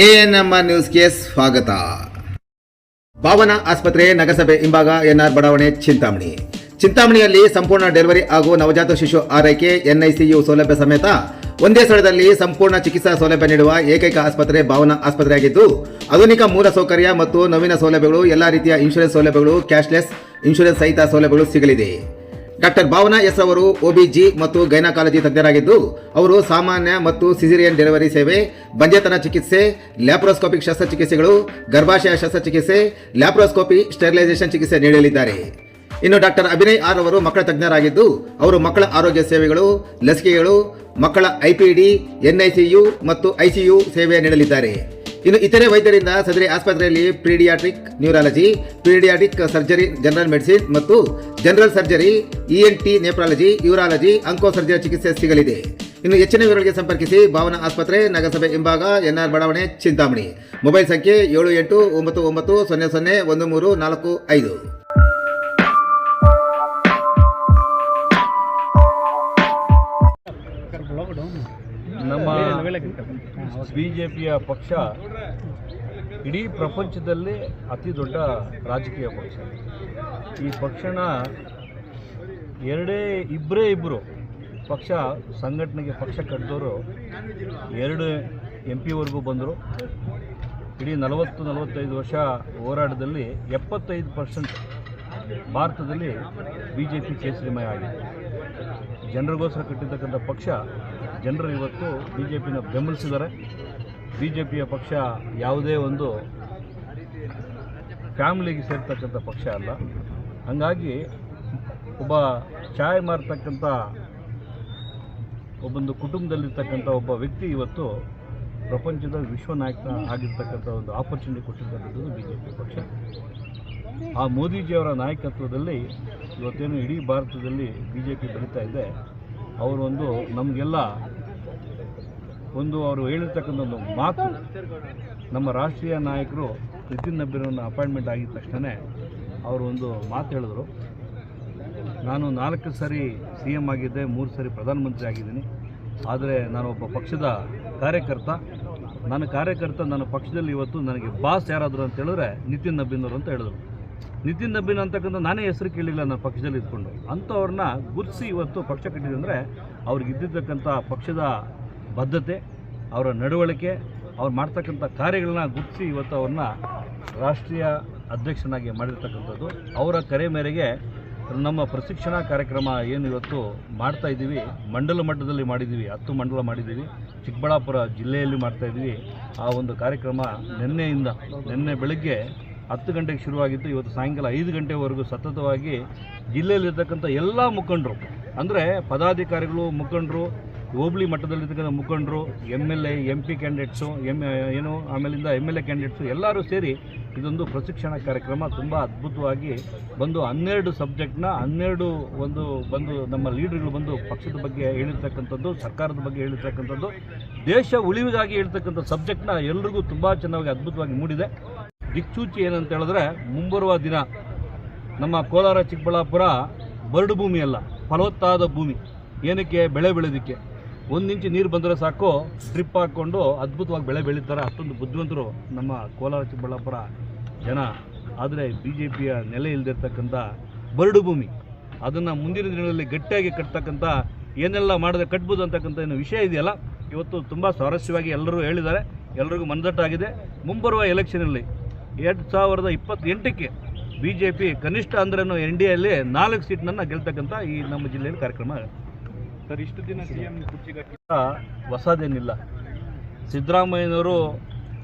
ANM ನ್ಯೂಸ್ಗೆ ಸ್ವಾಗತ. ಭಾವನಾ ಆಸ್ಪತ್ರೆ ನಗರಸಭೆ ಹಿಂಭಾಗ ಎನ್ಆರ್ ಬಡಾವಣೆ ಚಿಂತಾಮಣಿಯಲ್ಲಿ ಸಂಪೂರ್ಣ ಡೆಲಿವರಿ ಹಾಗೂ ನವಜಾತ ಶಿಶು ಆರೈಕೆ ಎನ್ಐಸಿಯು ಸೌಲಭ್ಯ ಸಮೇತ ಒಂದೇ ಸ್ಥಳದಲ್ಲಿ ಸಂಪೂರ್ಣ ಚಿಕಿತ್ಸಾ ಸೌಲಭ್ಯ ನೀಡುವ ಏಕೈಕ ಆಸ್ಪತ್ರೆ ಭಾವನಾ ಆಸ್ಪತ್ರೆಯಾಗಿದ್ದು, ಆಧುನಿಕ ಮೂಲ ಸೌಕರ್ಯ ಮತ್ತು ನವೀನ ಸೌಲಭ್ಯಗಳು, ಎಲ್ಲ ರೀತಿಯ ಇನ್ಶೂರೆನ್ಸ್ ಸೌಲಭ್ಯಗಳು, ಕ್ಯಾಶ್ಲೆಸ್ ಇನ್ಶೂರೆನ್ಸ್ ಸಹಿತ ಸೌಲಭ್ಯಗಳು ಸಿಗಲಿದೆ. ಡಾಕ್ಟರ್ ಭಾವನಾ ಎಸ್ ಅವರು ಒಬಿಜಿ ಮತ್ತು ಗೈನಕಾಲಜಿ ತಜ್ಞರಾಗಿದ್ದು, ಅವರು ಸಾಮಾನ್ಯ ಮತ್ತು ಸಿಸೇರಿಯನ್ ಡೆಲಿವರಿ ಸೇವೆ, ಬಂಜೆತನ ಚಿಕಿತ್ಸೆ, ಲ್ಯಾಪ್ರೋಸ್ಕೋಪಿಕ್ ಶಸ್ತ್ರಚಿಕಿತ್ಸೆಗಳು, ಗರ್ಭಾಶಯ ಶಸ್ತ್ರಚಿಕಿತ್ಸೆ, ಲ್ಯಾಪ್ರೋಸ್ಕೋಪಿ, ಸ್ಟೆರಿಲೈಸೇಷನ್ ಚಿಕಿತ್ಸೆ ನೀಡಲಿದ್ದಾರೆ. ಇನ್ನು ಡಾಕ್ಟರ್ ಅಭಿನಯ್ ಆರ್ ಅವರು ಮಕ್ಕಳ ತಜ್ಞರಾಗಿದ್ದು, ಅವರು ಮಕ್ಕಳ ಆರೋಗ್ಯ ಸೇವೆಗಳು, ಲಸಿಕೆಗಳು, ಮಕ್ಕಳ ಐಪಿಡಿ, ಎನ್ಐಸಿಯು ಮತ್ತು ಐಸಿಯು ಸೇವೆ ನೀಡಲಿದ್ದಾರೆ. ಇನ್ನು ಇತರೆ ವೈದ್ಯರಿಂದ ಸದರಿ ಆಸ್ಪತ್ರೆಯಲ್ಲಿ paediatric neurology, paediatric surgery, general medicine ಮತ್ತು general surgery, ENT, nephrology, urology, onco surgery ಚಿಕಿತ್ಸೆ ಸಿಗಲಿದೆ. ಇನ್ನು ಹೆಚ್ಚಿನ ವಿವರಗಳಿಗೆ ಸಂಪರ್ಕಿಸಿ ಭಾವನಾ ಆಸ್ಪತ್ರೆ, ನಗರಸಭೆ ಹಿಂಭಾಗ, ಎನ್ಆರ್ ಬಡಾವಣೆ, ಚಿಂತಾಮಣಿ. ಮೊಬೈಲ್ ಸಂಖ್ಯೆ 7899001345. ನಮ್ಮ ಬಿಜೆಪಿಯ ಪಕ್ಷ ಇಡೀ ಪ್ರಪಂಚದಲ್ಲಿ ಅತಿ ದೊಡ್ಡ ರಾಜಕೀಯ ಪಕ್ಷ. ಈ ಪಕ್ಷನ ಇಬ್ಬರು ಪಕ್ಷ ಸಂಘಟನೆಗೆ ಪಕ್ಷ ಕಟ್ಟಿದವರು 2 MP ಬಂದರು. ಇಡೀ 40-45 ವರ್ಷ ಹೋರಾಟದಲ್ಲಿ 75% ಭಾರತದಲ್ಲಿ BJP ಕೇಸರಿಮಯ ಆಗಿದೆ. ಜನರಿಗೋಸ್ಕರ ಕಟ್ಟಿರ್ತಕ್ಕಂಥ ಪಕ್ಷ, ಜನರು ಇವತ್ತು BJPನ ಬೆಂಬಲಿಸಿದ್ದಾರೆ. BJPಯ ಪಕ್ಷ ಯಾವುದೇ ಒಂದು ಫ್ಯಾಮಿಲಿಗೆ ಸೇರ್ತಕ್ಕಂಥ ಪಕ್ಷ ಅಲ್ಲ. ಹಾಗಾಗಿ ಒಬ್ಬ ಚಾಯ್ ಮಾರ್ತಕ್ಕಂಥ ಒಬ್ಬೊಂದು ಕುಟುಂಬದಲ್ಲಿರ್ತಕ್ಕಂಥ ಒಬ್ಬ ವ್ಯಕ್ತಿ ಇವತ್ತು ಪ್ರಪಂಚದ ವಿಶ್ವ ನಾಯಕ ಆಗಿರ್ತಕ್ಕಂಥ ಒಂದು ಆಪರ್ಚುನಿಟಿ ಕೊಟ್ಟಿರ್ತಕ್ಕಂಥದ್ದು BJP ಪಕ್ಷ. ಆ ಮೋದಿಜಿಯವರ ನಾಯಕತ್ವದಲ್ಲಿ ಇವತ್ತೇನು ಇಡೀ ಭಾರತದಲ್ಲಿ BJP ಬೆಳೀತಾ ಇದೆ. ಅವರೊಂದು ನಮಗೆಲ್ಲ ಅವರು ಹೇಳಿರ್ತಕ್ಕಂಥ ಒಂದು ಮಾತು, ನಮ್ಮ ರಾಷ್ಟ್ರೀಯ ನಾಯಕರು ನಿತಿನ್ ನಬೀರನ್ನ ಅಪಾಯಿಂಟ್ಮೆಂಟ್ ಆಗಿದ ತಕ್ಷಣ ಅವರು ಒಂದು ಮಾತು ಹೇಳಿದ್ರು, ನಾನು 4 ಸಾರಿ CM ಆಗಿದ್ದೆ, 3 ಸಾರಿ ಪ್ರಧಾನಮಂತ್ರಿ ಆಗಿದ್ದೀನಿ, ಆದರೆ ನಾನೊಬ್ಬ ಪಕ್ಷದ ಕಾರ್ಯಕರ್ತ. ನನ್ನ ಪಕ್ಷದಲ್ಲಿ ಇವತ್ತು ನನಗೆ ಬಾಸ್ ಯಾರಾದರು ಅಂತ ಹೇಳಿದ್ರೆ ನಿತಿನ್ ನಬೀನ್ ಅವರು ಅಂತ ಹೇಳಿದ್ರು. ನಿತಿನ್ ನಬೀನ್ ಅಂತಕ್ಕಂಥ ನಾನೇ ಹೆಸರು ಕೇಳಿಲ್ಲ ನನ್ನ ಪಕ್ಷದಲ್ಲಿ ಇದ್ಕೊಂಡು. ಅಂಥವ್ರನ್ನ ಗುರುತಿಸಿ ಇವತ್ತು ಪಕ್ಷ ಕಟ್ಟಿದೆ ಅಂದರೆ ಅವ್ರಿಗೆ ಇದ್ದಿರ್ತಕ್ಕಂಥ ಪಕ್ಷದ ಬದ್ಧತೆ, ಅವರ ನಡವಳಿಕೆ, ಅವ್ರು ಮಾಡ್ತಕ್ಕಂಥ ಕಾರ್ಯಗಳನ್ನ ಗುರುತಿಸಿ ಇವತ್ತು ಅವ್ರನ್ನ ರಾಷ್ಟ್ರೀಯ ಅಧ್ಯಕ್ಷನಾಗಿ ಮಾಡಿರ್ತಕ್ಕಂಥದ್ದು. ಅವರ ಕರೆ ಮೇರೆಗೆ ನಮ್ಮ ಪ್ರಶಿಕ್ಷಣಾ ಕಾರ್ಯಕ್ರಮ ಏನು ಇವತ್ತು ಮಾಡ್ತಾಯಿದ್ದೀವಿ, ಮಂಡಲ ಮಟ್ಟದಲ್ಲಿ ಮಾಡಿದ್ದೀವಿ, 10 ಮಂಡಲ ಮಾಡಿದ್ದೀವಿ, ಚಿಕ್ಕಬಳ್ಳಾಪುರ ಜಿಲ್ಲೆಯಲ್ಲಿ ಮಾಡ್ತಾಯಿದ್ದೀವಿ. ಆ ಒಂದು ಕಾರ್ಯಕ್ರಮ ನಿನ್ನೆ ಬೆಳಗ್ಗೆ 10 ಗಂಟೆಗೆ ಶುರುವಾಗಿದ್ದು ಇವತ್ತು ಸಾಯಂಕಾಲ 5 ಗಂಟೆವರೆಗೂ ಸತತವಾಗಿ ಜಿಲ್ಲೆಯಲ್ಲಿರ್ತಕ್ಕಂಥ ಎಲ್ಲ ಮುಖಂಡರು, ಅಂದರೆ ಪದಾಧಿಕಾರಿಗಳು, ಮುಖಂಡರು, ಹೋಬಳಿ ಮಟ್ಟದಲ್ಲಿರ್ತಕ್ಕಂಥ ಮುಖಂಡರು, MLA MP ಕ್ಯಾಂಡಿಡೇಟ್ಸು, ಆಮೇಲಿಂದ MLA ಕ್ಯಾಂಡಿಡೇಟ್ಸು ಎಲ್ಲರೂ ಸೇರಿ ಇದೊಂದು ಪ್ರಶಿಕ್ಷಣ ಕಾರ್ಯಕ್ರಮ ತುಂಬ ಅದ್ಭುತವಾಗಿ ಬಂದು 12 ಸಬ್ಜೆಕ್ಟ್ನ 12 ಬಂದು ನಮ್ಮ ಲೀಡರ್ಗಳು ಬಂದು ಪಕ್ಷದ ಬಗ್ಗೆ ಹೇಳಿರ್ತಕ್ಕಂಥದ್ದು, ಸರ್ಕಾರದ ಬಗ್ಗೆ ಹೇಳಿರ್ತಕ್ಕಂಥದ್ದು, ದೇಶ ಉಳಿವಿಗಾಗಿ ಹೇಳ್ತಕ್ಕಂಥ ಸಬ್ಜೆಕ್ಟ್ನ ಎಲ್ರಿಗೂ ತುಂಬ ಚೆನ್ನಾಗಿ ಅದ್ಭುತವಾಗಿ ಮೂಡಿದೆ. ದಿಕ್ಸೂಚಿ ಏನಂತ ಹೇಳಿದ್ರೆ, ಮುಂಬರುವ ದಿನ ನಮ್ಮ ಕೋಲಾರ ಚಿಕ್ಕಬಳ್ಳಾಪುರ ಬರಡು ಭೂಮಿ ಅಲ್ಲ, ಫಲವತ್ತಾದ ಭೂಮಿ. ಏನಕ್ಕೆ? ಬೆಳೆ ಬೆಳೆಯೋದಕ್ಕೆ. 1 ಇಂಚು ನೀರು ಬಂದರೆ ಸಾಕು, ಡ್ರಿಪ್ ಹಾಕ್ಕೊಂಡು ಅದ್ಭುತವಾಗಿ ಬೆಳೆ ಬೆಳೀತಾರೆ. ಅಷ್ಟೊಂದು ಬುದ್ಧಿವಂತರು ನಮ್ಮ ಕೋಲಾರ ಚಿಕ್ಕಬಳ್ಳಾಪುರ ಜನ. ಆದರೆ BJPಯ ನೆಲೆ ಇಲ್ಲದಿರ್ತಕ್ಕಂಥ ಬರಡು ಭೂಮಿ, ಅದನ್ನು ಮುಂದಿನ ದಿನಗಳಲ್ಲಿ ಗಟ್ಟಿಯಾಗಿ ಕಟ್ತಕ್ಕಂಥ ಏನೆಲ್ಲ ಮಾಡಿದ್ರೆ ಕಟ್ಬೋದು ಅಂತಕ್ಕಂಥ ಏನು ವಿಷಯ ಇದೆಯಲ್ಲ, ಇವತ್ತು ತುಂಬ ಸ್ವಾರಸ್ಯವಾಗಿ ಎಲ್ಲರೂ ಹೇಳಿದ್ದಾರೆ, ಎಲ್ಲರಿಗೂ ಮನದಟ್ಟಾಗಿದೆ. ಮುಂಬರುವ ಎಲೆಕ್ಷನಲ್ಲಿ 2028ಕ್ಕೆ BJP ಕನಿಷ್ಠ ಅಂದ್ರೂ NDAಯಲ್ಲಿ 4 ಸೀಟ್ನನ್ನು ಗೆಲ್ತಕ್ಕಂಥ ಈ ನಮ್ಮ ಜಿಲ್ಲೆಯಲ್ಲಿ ಕಾರ್ಯಕ್ರಮ. ಸರ್, ಇಷ್ಟು ದಿನ CM ಕುರ್ಚಿಗಟ್ಟಿಲ್ಲ, ಹೊಸದೇನಿಲ್ಲ. ಸಿದ್ದರಾಮಯ್ಯನವರು,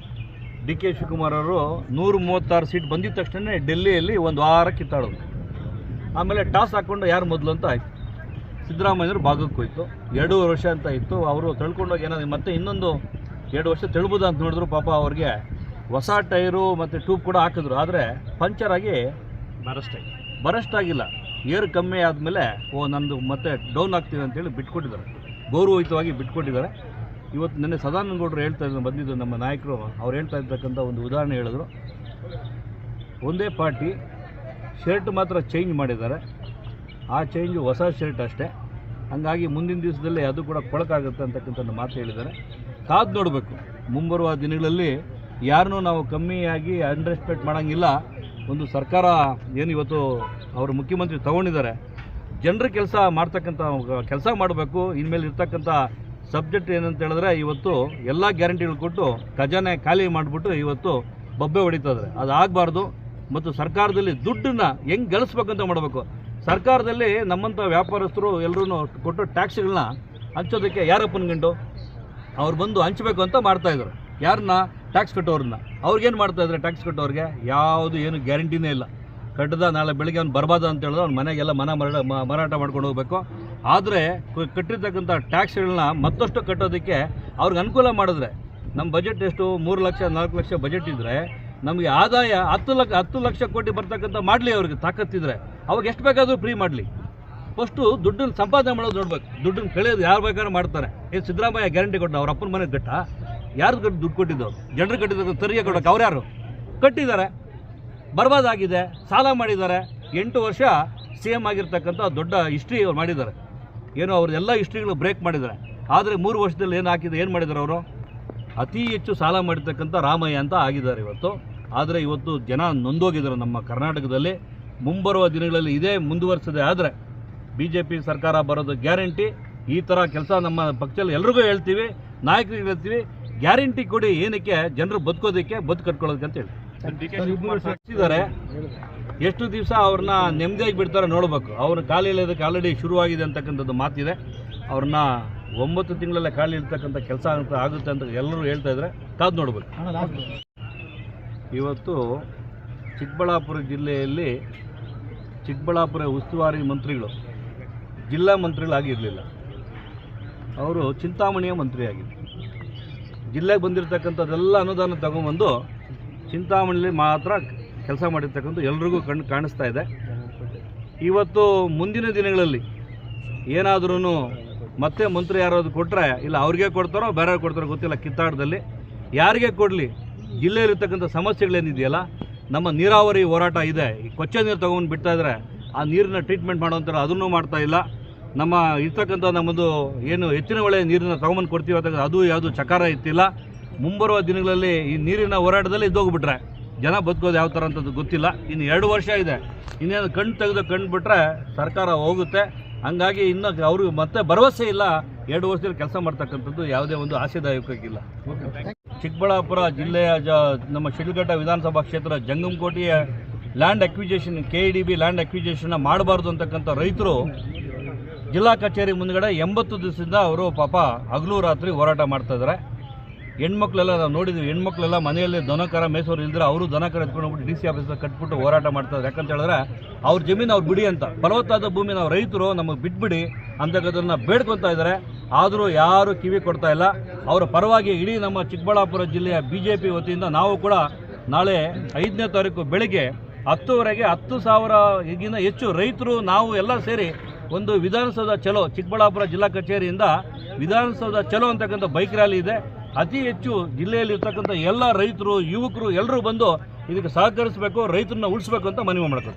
DK ಶಿವಕುಮಾರ್ ಅವರು 136 ಸೀಟ್ ಬಂದಿದ್ದ ತಕ್ಷಣ ಡೆಲ್ಲಿಯಲ್ಲಿ 1 ವಾರ ಕಿತ್ತಾಡೋದು. ಆಮೇಲೆ ಟಾಸ್ ಹಾಕ್ಕೊಂಡು ಯಾರು ಮೊದಲು ಅಂತ ಆಯಿತು. ಸಿದ್ದರಾಮಯ್ಯನವರು ಭಾಗಕ್ಕೆ ಹೋಯ್ತು. 2 ವರ್ಷ ಅಂತ ಇತ್ತು. ಅವರು ತಳ್ಕೊಂಡೋಗಿ ಏನಾದ್ರು ಮತ್ತೆ ಇನ್ನೊಂದು 2 ವರ್ಷ ತೆಳ್ಬೋದು ಅಂತ ನೋಡಿದ್ರು. ಪಾಪ ಅವ್ರಿಗೆ ಹೊಸ ಟೈರು ಮತ್ತು ಟ್ಯೂಬ್ ಕೂಡ ಹಾಕಿದ್ರು. ಆದರೆ ಪಂಚರ್ ಆಗಿ ಬರಸ್ಟ್ ಆಗಿಲ್ಲ. ಏರ್ ಕಮ್ಮಿ ಆದಮೇಲೆ ನಂದು ಮತ್ತೆ ಡೌನ್ ಆಗ್ತೀವಿ ಅಂತೇಳಿ ಬಿಟ್ಕೊಟ್ಟಿದ್ದಾರೆ, ಗೌರವಯುತವಾಗಿ ಬಿಟ್ಕೊಟ್ಟಿದ್ದಾರೆ. ಇವತ್ತು ನೆನ್ನೆ ಸದಾನಂದ ಗೌಡರು ಬಂದಿದ್ದು ನಮ್ಮ ನಾಯಕರು, ಅವ್ರು ಹೇಳ್ತಾ ಇರ್ತಕ್ಕಂಥ ಒಂದು ಉದಾಹರಣೆ ಹೇಳಿದ್ರು. ಒಂದೇ ಪಾರ್ಟಿ ಶರ್ಟ್ ಮಾತ್ರ ಚೇಂಜ್ ಮಾಡಿದ್ದಾರೆ, ಆ ಚೇಂಜು ಹೊಸ ಶರ್ಟ್ ಅಷ್ಟೇ. ಹಾಗಾಗಿ ಮುಂದಿನ ದಿವಸದಲ್ಲಿ ಅದು ಕೂಡ ಕೊಳಕಾಗುತ್ತೆ ಅಂತಕ್ಕಂಥ ಮಾತು ಹೇಳಿದ್ದಾರೆ. ಕಾದು ನೋಡಬೇಕು. ಮುಂಬರುವ ದಿನಗಳಲ್ಲಿ ಯಾರನ್ನೂ ನಾವು ಕಮ್ಮಿಯಾಗಿ ಅಂಡರ್ ಎಸ್ಟಿಮೇಟ್ ಮಾಡೋಂಗಿಲ್ಲ. ಒಂದು ಸರ್ಕಾರ ಏನು ಇವತ್ತು ಅವರು ಮುಖ್ಯಮಂತ್ರಿ ತಗೊಂಡಿದ್ದಾರೆ, ಜನರ ಕೆಲಸ ಮಾಡಬೇಕು. ಇನ್ಮೇಲೆ ಇರ್ತಕ್ಕಂಥ ಸಬ್ಜೆಕ್ಟ್ ಏನಂತ ಹೇಳಿದ್ರೆ ಇವತ್ತು ಎಲ್ಲ ಗ್ಯಾರಂಟಿಗಳು ಕೊಟ್ಟು ಖಜಾನೆ ಖಾಲಿ ಮಾಡಿಬಿಟ್ಟು ಇವತ್ತು ಬೊಬ್ಬೆ ಹೊಡಿತಿದ್ದಾರೆ. ಅದಾಗಬಾರ್ದು. ಮತ್ತು ಸರ್ಕಾರದಲ್ಲಿ ದುಡ್ಡನ್ನು ಹೆಂಗೆ ಗಳಿಸ್ಬೇಕಂತ ಮಾಡಬೇಕು. ಸರ್ಕಾರದಲ್ಲಿ ನಮ್ಮಂಥ ವ್ಯಾಪಾರಸ್ಥರು ಎಲ್ಲರೂ ಕೊಟ್ಟು ಟ್ಯಾಕ್ಸ್ಗಳನ್ನ ಹಂಚೋದಕ್ಕೆ ಯಾರಪ್ಪನ ಗಂಟು ಅವ್ರು ಬಂದು ಹಂಚಬೇಕು ಅಂತ ಮಾಡ್ತಾಯಿದ್ರು. ಯಾರನ್ನ? ಟ್ಯಾಕ್ಸ್ ಕಟ್ಟೋರನ್ನ. ಅವ್ರಿಗೇನು ಮಾಡ್ತಾಯಿದ್ರೆ? ಟ್ಯಾಕ್ಸ್ ಕಟ್ಟೋರಿಗೆ ಯಾವುದು ಏನು ಗ್ಯಾರಂಟಿನೇ ಇಲ್ಲ. ಕಟ್ಟದ ನಾಳೆ ಬೆಳಗ್ಗೆ ಅವ್ನು ಬರ್ಬಾದ ಅಂತ ಹೇಳಿದ್ರೆ ಅವ್ನ ಮನೆಗೆಲ್ಲ ಮಾರಾಟ ಮಾಡ್ಕೊಂಡು ಹೋಗಬೇಕು. ಆದರೆ ಕಟ್ಟಿರ್ತಕ್ಕಂಥ ಟ್ಯಾಕ್ಸ್ಗಳನ್ನ ಮತ್ತಷ್ಟು ಕಟ್ಟೋದಕ್ಕೆ ಅವ್ರಿಗೆ ಅನುಕೂಲ ಮಾಡಿದ್ರೆ, ನಮ್ಮ ಬಜೆಟ್ ಎಷ್ಟು 3 ಲಕ್ಷ 4 ಲಕ್ಷ ಬಜೆಟ್ ಇದ್ದರೆ ನಮಗೆ ಆದಾಯ 10 ಲಕ್ಷ ಕೋಟಿ ಬರ್ತಕ್ಕಂಥ ಮಾಡಲಿ. ಅವ್ರಿಗೆ ತಾಕತ್ತಿದ್ರೆ ಅವಾಗ ಎಷ್ಟು ಬೇಕಾದರೂ ಫ್ರೀ ಮಾಡಲಿ. ಫಸ್ಟು ದುಡ್ಡನ್ನು ಸಂಪಾದನೆ ಮಾಡೋದು ನೋಡ್ಬೇಕು. ದುಡ್ಡನ್ನು ಕಳೆಯೋದು ಯಾರು ಬೇಕಾದ್ರೂ ಮಾಡ್ತಾರೆ. ಸಿದ್ದರಾಮಯ್ಯ ಗ್ಯಾರಂಟಿ ಕೊಟ್ಟ ಅವ್ರ ಅಪ್ಪನ ಮನೆಗೆ ಗಟ್ಟ ಯಾರು ದುಡ್ಡು ಕೊಟ್ಟಿದ್ದವು? ಜನರು ಕಟ್ಟಿದ್ದಕ್ಕೆ ತೆರಿಗೆ ಕೊಡೋಕೆ ಅವ್ರು ಯಾರು ಕಟ್ಟಿದ್ದಾರೆ? ಬರ್ಬಾದಾಗಿದೆ, ಸಾಲ ಮಾಡಿದ್ದಾರೆ. 8 ವರ್ಷ CM ಆಗಿರ್ತಕ್ಕಂಥ ದೊಡ್ಡ ಹಿಸ್ಟ್ರಿ ಅವ್ರು ಮಾಡಿದ್ದಾರೆ. ಏನೋ ಅವ್ರ ಎಲ್ಲ ಹಿಸ್ಟ್ರಿಗಳು ಬ್ರೇಕ್ ಮಾಡಿದ್ದಾರೆ. ಆದರೆ 3 ವರ್ಷದಲ್ಲಿ ಏನು ಹಾಕಿದೆ, ಏನು ಮಾಡಿದ್ದಾರೆ ಅವರು? ಅತಿ ಹೆಚ್ಚು ಸಾಲ ಮಾಡಿರ್ತಕ್ಕಂಥ ರಾಮಯ್ಯ ಅಂತ ಆಗಿದ್ದಾರೆ ಇವತ್ತು. ಆದರೆ ಇವತ್ತು ಜನ ನೊಂದೋಗಿದ್ದಾರೆ ನಮ್ಮ ಕರ್ನಾಟಕದಲ್ಲಿ. ಮುಂಬರುವ ದಿನಗಳಲ್ಲಿ ಇದೇ ಮುಂದುವರಿಸದೆ ಆದರೆ BJP ಸರ್ಕಾರ ಬರೋದು ಗ್ಯಾರಂಟಿ. ಈ ಥರ ಕೆಲಸ ನಮ್ಮ ಪಕ್ಷದಲ್ಲಿ ಎಲ್ರಿಗೂ ಹೇಳ್ತೀವಿ, ನಾಯಕರಿಗೆ ಹೇಳ್ತೀವಿ, ಗ್ಯಾರಂಟಿ ಕೊಡಿ. ಏನಕ್ಕೆ? ಜನರು ಬದುಕೋದಕ್ಕೆ, ಕಟ್ಕೊಳ್ಳೋದಕ್ಕೆ ಅಂತ ಹೇಳಿ ಇದ್ದಾರೆ. ಎಷ್ಟು ದಿವಸ ಅವ್ರನ್ನ ನೆಮ್ಮದಿಯಾಗಿ ಬಿಡ್ತಾರೆ ನೋಡಬೇಕು. ಅವ್ರನ್ನ ಖಾಲಿ ಇಲ್ಲೋದಕ್ಕೆ ಆಲ್ರೆಡಿ ಶುರುವಾಗಿದೆ ಅಂತಕ್ಕಂಥದ್ದು ಮಾತಿದೆ. ಅವ್ರನ್ನ 9 ತಿಂಗಳಲ್ಲೇ ಖಾಲಿ ಇರ್ತಕ್ಕಂಥ ಕೆಲಸ ಅಂತ ಆಗುತ್ತೆ ಅಂತ ಎಲ್ಲರೂ ಹೇಳ್ತಾ ಇದ್ದಾರೆ. ಕಾದು ನೋಡಬೇಕು. ಇವತ್ತು ಚಿಕ್ಕಬಳ್ಳಾಪುರ ಜಿಲ್ಲೆಯಲ್ಲಿ ಚಿಕ್ಕಬಳ್ಳಾಪುರ ಉಸ್ತುವಾರಿ ಮಂತ್ರಿಗಳು ಜಿಲ್ಲಾ ಮಂತ್ರಿಗಳಾಗಿರಲಿಲ್ಲ. ಅವರು ಚಿಂತಾಮಣಿಯ ಮಂತ್ರಿಯಾಗಿದ್ದರು. ಜಿಲ್ಲೆಗೆ ಬಂದಿರತಕ್ಕಂಥದ್ದೆಲ್ಲ ಅನುದಾನ ತಗೊಂಬಂದು ಚಿಂತಾಮಣಿಲಿ ಮಾತ್ರ ಕೆಲಸ ಮಾಡಿರ್ತಕ್ಕಂಥ ಎಲ್ರಿಗೂ ಕಾಣಿಸ್ತಾ ಇದೆ. ಇವತ್ತು ಮುಂದಿನ ದಿನಗಳಲ್ಲಿ ಏನಾದ್ರೂ ಮತ್ತೆ ಮಂತ್ರಿ ಯಾರಾದ್ರು ಕೊಟ್ಟರೆ, ಇಲ್ಲ ಅವ್ರಿಗೆ ಕೊಡ್ತಾರೋ ಬೇರೆ ಕೊಡ್ತಾರೋ ಗೊತ್ತಿಲ್ಲ, ಕಿತ್ತಾಟದಲ್ಲಿ ಯಾರಿಗೆ ಕೊಡಲಿ, ಜಿಲ್ಲೆಯಲ್ಲಿರ್ತಕ್ಕಂಥ ಸಮಸ್ಯೆಗಳೇನಿದೆಯಲ್ಲ, ನಮ್ಮ ನೀರಾವರಿ ಹೋರಾಟ ಇದೆ. ಈ ಕೊಚ್ಚೆ ನೀರು ತೊಗೊಂಡು ಬಿಡ್ತಾ ಇದ್ದಾರೆ, ಆ ನೀರನ್ನ ಟ್ರೀಟ್ಮೆಂಟ್ ಮಾಡೋಂಥರ ಅದನ್ನೂ ಮಾಡ್ತಾ ಇಲ್ಲ. ನಮ್ಮ ಇರ್ತಕ್ಕಂಥ ನಮ್ಮದು ಏನು ಹೆಚ್ಚಿನ ಒಳ್ಳೆ ನೀರನ್ನ ತೊಗೊಂಬಂದು ಕೊಡ್ತೀವಿ ಅಂತ ಅದು ಯಾವುದು ಚಕಾರ ಇತ್ತಿಲ್ಲ. ಮುಂಬರುವ ದಿನಗಳಲ್ಲಿ ಈ ನೀರಿನ ಹೋರಾಟದಲ್ಲಿ ಇದ್ದೋಗ್ಬಿಟ್ರೆ ಜನ ಬದುಕೋದು ಯಾವ ಥರ ಅಂತದ್ದು ಗೊತ್ತಿಲ್ಲ. ಇನ್ನು 2 ವರ್ಷ ಇದೆ. ಇನ್ನೇನು ಕಣ್ಣು ಬಿಟ್ಟರೆ ಸರ್ಕಾರ ಹೋಗುತ್ತೆ. ಹಂಗಾಗಿ ಇನ್ನು ಅವ್ರಿಗೆ ಮತ್ತೆ ಭರವಸೆ ಇಲ್ಲ. 2 ವರ್ಷದಲ್ಲಿ ಕೆಲಸ ಮಾಡ್ತಕ್ಕಂಥದ್ದು ಯಾವುದೇ ಒಂದು ಆಶಾದಾಯಕಕ್ಕಿಲ್ಲ. ಚಿಕ್ಕಬಳ್ಳಾಪುರ ಜಿಲ್ಲೆಯ ನಮ್ಮ ಶಿಡ್ಲಘಟ್ಟ ವಿಧಾನಸಭಾ ಕ್ಷೇತ್ರ ಜಂಗಮಕೋಟೆಯ ಲ್ಯಾಂಡ್ ಅಕ್ವಿಜೇಷನ್ KIDB ಲ್ಯಾಂಡ್ ಅಕ್ವಿಜೇಷನ್ನ ಮಾಡಬಾರ್ದು ಅಂತಕ್ಕಂಥ ರೈತರು ಜಿಲ್ಲಾ ಕಚೇರಿ ಮುಂದ್ಗಡೆ 80 ದಿವಸದಿಂದ ಅವರು ಪಾಪ ಹಗಲು ರಾತ್ರಿ ಹೋರಾಟ ಮಾಡ್ತಾಯಿದ್ದಾರೆ. ಹೆಣ್ಮಕ್ಳೆಲ್ಲ ನಾವು ನೋಡಿದ್ವಿ. ಹೆಣ್ಮಕ್ಳೆಲ್ಲ ಮನೆಯಲ್ಲಿ ದನಕರ ಮೇಸೋರು ಇಲ್ದ್ರೆ ಅವರು ದನಕರ ಎತ್ಕೊಂಡು ಹೋಗ್ಬಿಟ್ಟು DC ಆಫೀಸಲ್ಲಿ ಕಟ್ಬಿಟ್ಟು ಹೋರಾಟ ಮಾಡ್ತಾರೆ. ಯಾಕಂತ ಹೇಳಿದ್ರೆ ಅವ್ರ ಜಮೀನು ಅವ್ರು ಬಿಡಿ ಅಂತ, ಫಲವತ್ತಾದ ಭೂಮಿ ನಾವು ರೈತರು ನಮಗೆ ಬಿಟ್ಬಿಡಿ ಅಂತಕ್ಕಂಥದ್ದನ್ನ ಬೇಡ್ಕೊತಾ ಇದ್ದಾರೆ. ಆದರೂ ಯಾರು ಕಿವಿ ಕೊಡ್ತಾ ಇಲ್ಲ. ಅವರ ಪರವಾಗಿ ಇಡೀ ನಮ್ಮ ಚಿಕ್ಕಬಳ್ಳಾಪುರ ಜಿಲ್ಲೆಯ BJP ವತಿಯಿಂದ ನಾವು ಕೂಡ ನಾಳೆ 5ನೇ ತಾರೀಕು ಬೆಳಗ್ಗೆ 10 ಗಂಟೆಗೆ 10,000ಗಿಂತ ಹೆಚ್ಚು ರೈತರು ನಾವು ಎಲ್ಲ ಸೇರಿ ಒಂದು ವಿಧಾನಸೌಧ ಚಲೋ, ಚಿಕ್ಕಬಳ್ಳಾಪುರ ಜಿಲ್ಲಾ ಕಚೇರಿಯಿಂದ ವಿಧಾನಸೌಧ ಚಲೋ ಅಂತಕ್ಕಂಥ ಬೈಕ್ ರ್ಯಾಲಿ ಇದೆ. ಅತಿ ಹೆಚ್ಚು ಜಿಲ್ಲೆಯಲ್ಲಿ ಇರ್ತಕ್ಕಂಥ ಎಲ್ಲ ರೈತರು, ಯುವಕರು ಎಲ್ಲರೂ ಬಂದು ಇದಕ್ಕೆ ಸಹಕರಿಸಬೇಕು, ರೈತರನ್ನ ಉಳಿಸಬೇಕು ಅಂತ ಮನವಿ ಮಾಡ್ತಾರೆ.